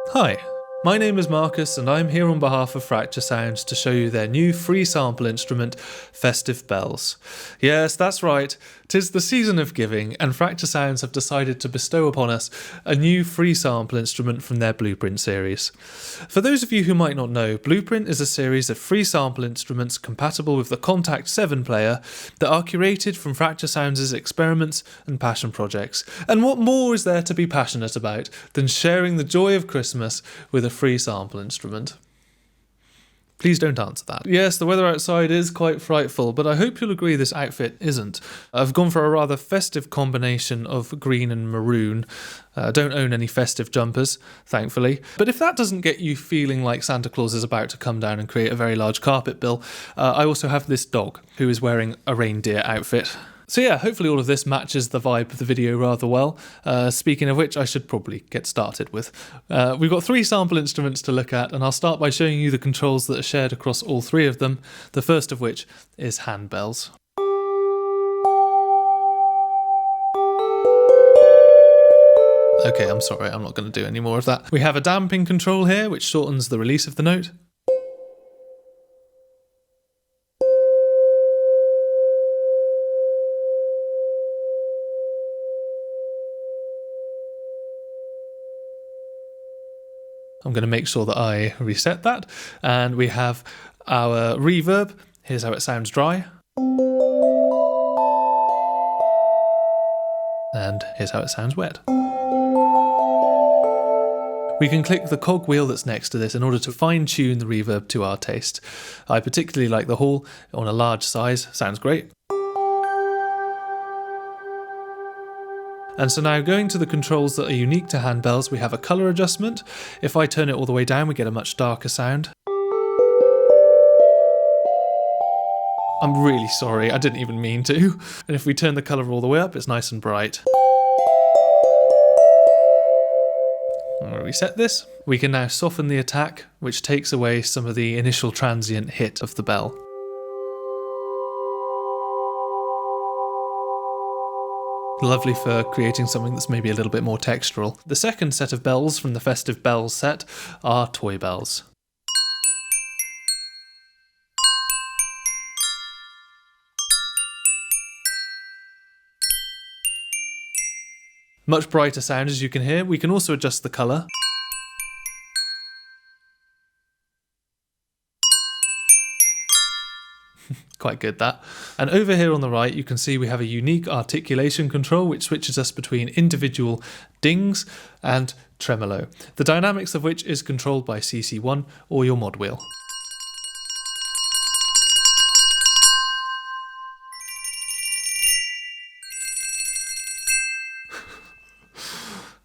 Hi, my name is Marcus and I'm here on behalf of Fracture Sounds to show you their new free sample instrument, Festive Bells. Yes, that's right, 'tis the season of giving and Fracture Sounds have decided to bestow upon us a new free sample instrument from their Blueprint series. For those of you who might not know, Blueprint is a series of free sample instruments compatible with the Kontakt 7 player that are curated from Fracture Sounds' experiments and passion projects. And what more is there to be passionate about than sharing the joy of Christmas with a free sample instrument? Please don't answer that. Yes, the weather outside is quite frightful, but I hope you'll agree this outfit isn't. I've gone for a rather festive combination of green and maroon. I don't own any festive jumpers, thankfully. But if that doesn't get you feeling like Santa Claus is about to come down and create a very large carpet bill, I also have this dog who is wearing a reindeer outfit. So yeah, hopefully all of this matches the vibe of the video rather well. Speaking of which, I should probably get started with. We've got 3 sample instruments to look at, and I'll start by showing you the controls that are shared across all 3 of them, the first of which is handbells. Okay, I'm sorry, I'm not going to do any more of that. We have a damping control here, which shortens the release of the note. I'm going to make sure that I reset that. And we have our reverb. Here's how it sounds dry. And here's how it sounds wet. We can click the cog wheel that's next to this in order to fine-tune the reverb to our taste. I particularly like the hall on a large size. Sounds great. And so now going to the controls that are unique to handbells, we have a colour adjustment. If I turn it all the way down, we get a much darker sound. I'm really sorry, I didn't even mean to. And if we turn the colour all the way up, it's nice and bright. I'm going to reset this. We can now soften the attack, which takes away some of the initial transient hit of the bell. Lovely for creating something that's maybe a little bit more textural. The second set of bells from the Festive Bells set are toy bells. Much brighter sound, as you can hear. We can also adjust the colour. Quite good, that. And over here on the right, you can see we have a unique articulation control which switches us between individual dings and tremolo, the dynamics of which is controlled by CC1 or your mod wheel.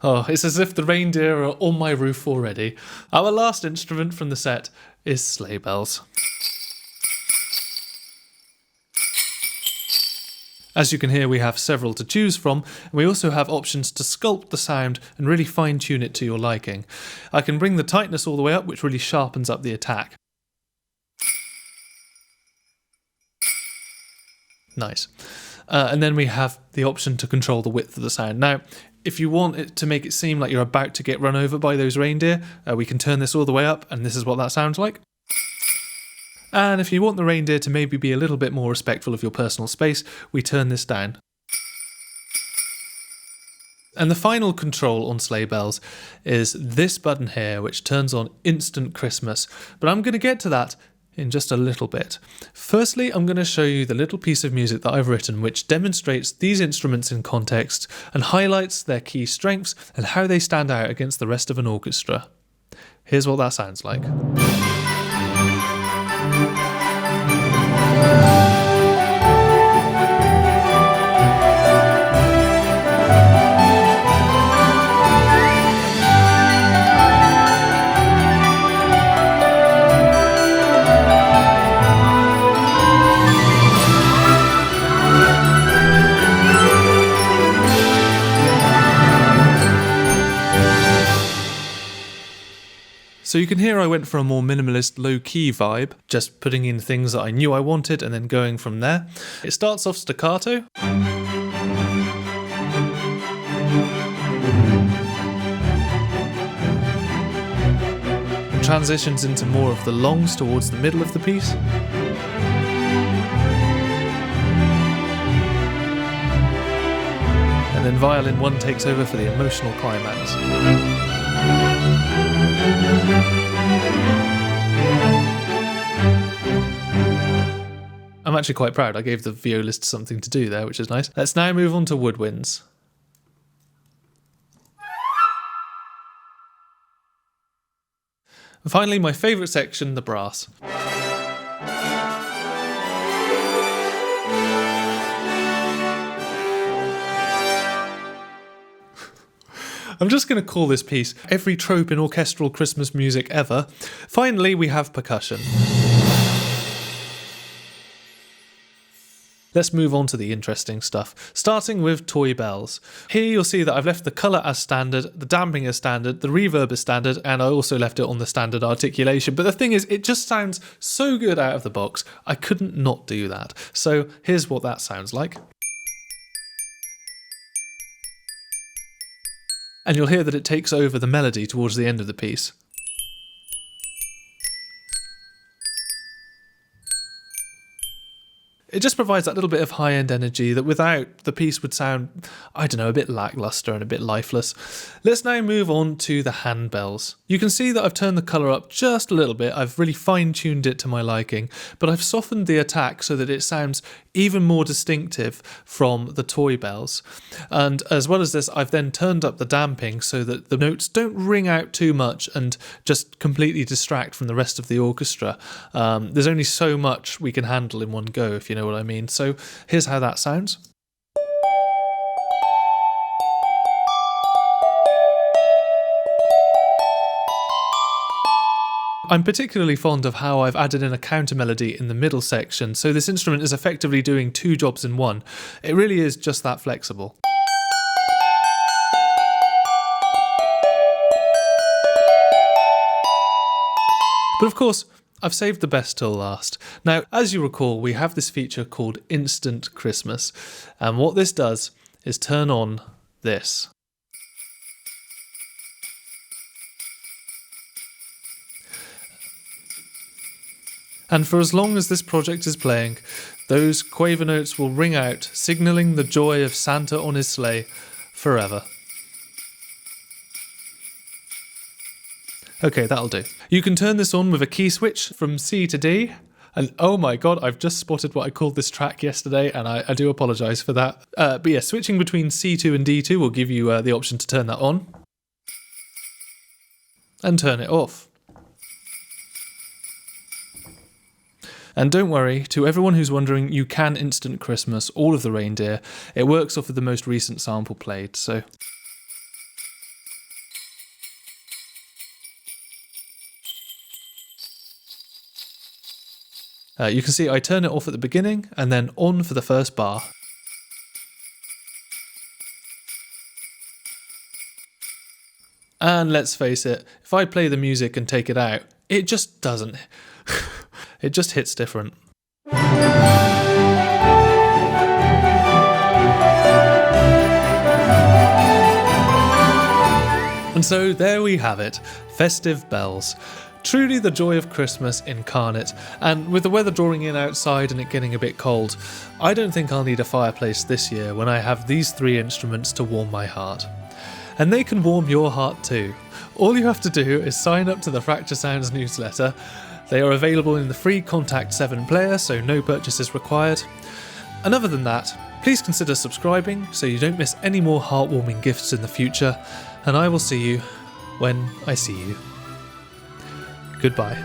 Oh, it's as if the reindeer are on my roof already. Our last instrument from the set is sleigh bells. As you can hear, we have several to choose from, and we also have options to sculpt the sound and really fine-tune it to your liking. I can bring the tightness all the way up, which really sharpens up the attack. Nice. And then we have the option to control the width of the sound. Now, if you want it to make it seem like you're about to get run over by those reindeer, we can turn this all the way up, and this is what that sounds like. And if you want the reindeer to maybe be a little bit more respectful of your personal space, we turn this down. And the final control on sleigh bells is this button here, which turns on Instant Christmas. But I'm going to get to that in just a little bit. Firstly, I'm going to show you the little piece of music that I've written which demonstrates these instruments in context and highlights their key strengths and how they stand out against the rest of an orchestra. Here's what that sounds like. So you can hear I went for a more minimalist, low-key vibe, just putting in things that I knew I wanted and then going from there. It starts off staccato. transitions into more of the longs towards the middle of the piece. And then violin 1 takes over for the emotional climax. I'm actually quite proud. I gave the violist something to do there, which is nice. Let's now move on to woodwinds. And finally, my favourite section, the brass. I'm just going to call this piece every trope in orchestral Christmas music ever. Finally, we have percussion. Let's move on to the interesting stuff, starting with toy bells. Here you'll see that I've left the colour as standard, the damping as standard, the reverb as standard, and I also left it on the standard articulation. But the thing is, it just sounds so good out of the box, I couldn't not do that. So here's what that sounds like. And you'll hear that it takes over the melody towards the end of the piece. It just provides that little bit of high-end energy that without the piece would sound, I don't know, a bit lacklustre and a bit lifeless. Let's now move on to the handbells. You can see that I've turned the colour up just a little bit. I've really fine-tuned it to my liking, but I've softened the attack so that it sounds even more distinctive from the toy bells. And as well as this, I've then turned up the damping so that the notes don't ring out too much and just completely distract from the rest of the orchestra. There's only so much we can handle in one go, if you know what I mean. So here's how that sounds. I'm particularly fond of how I've added in a counter melody in the middle section, so this instrument is effectively doing two jobs in one. It really is just that flexible. But of course, I've saved the best till last. Now, as you recall, we have this feature called Instant Christmas, and what this does is turn on this. And for as long as this project is playing, those quaver notes will ring out, signalling the joy of Santa on his sleigh forever. Okay, that'll do. You can turn this on with a key switch from C to D. And oh my god, I've just spotted what I called this track yesterday, and I do apologise for that. But yeah, switching between C2 and D2 will give you the option to turn that on. And turn it off. And don't worry, to everyone who's wondering, you can Instant Christmas all of the reindeer. It works off of the most recent sample played, so... you can see I turn it off at the beginning and then on for the first bar. And let's face it, if I play the music and take it out, it just doesn't. It just hits different. And so there we have it, Festive Bells. Truly the joy of Christmas incarnate, and with the weather drawing in outside and it getting a bit cold, I don't think I'll need a fireplace this year when I have these three instruments to warm my heart. And they can warm your heart too. All you have to do is sign up to the Fracture Sounds newsletter. They are available in the free Kontakt 7 player, so no purchases required. And other than that, please consider subscribing so you don't miss any more heartwarming gifts in the future, and I will see you when I see you. Goodbye.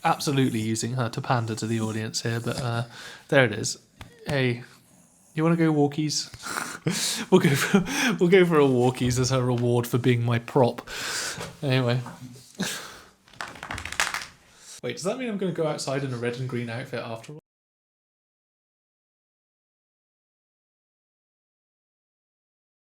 Absolutely using her to pander to the audience here, but there it is. Hey, you want to go walkies? we'll go for a walkies as her reward for being my prop. Anyway. Wait, does that mean I'm going to go outside in a red and green outfit after all?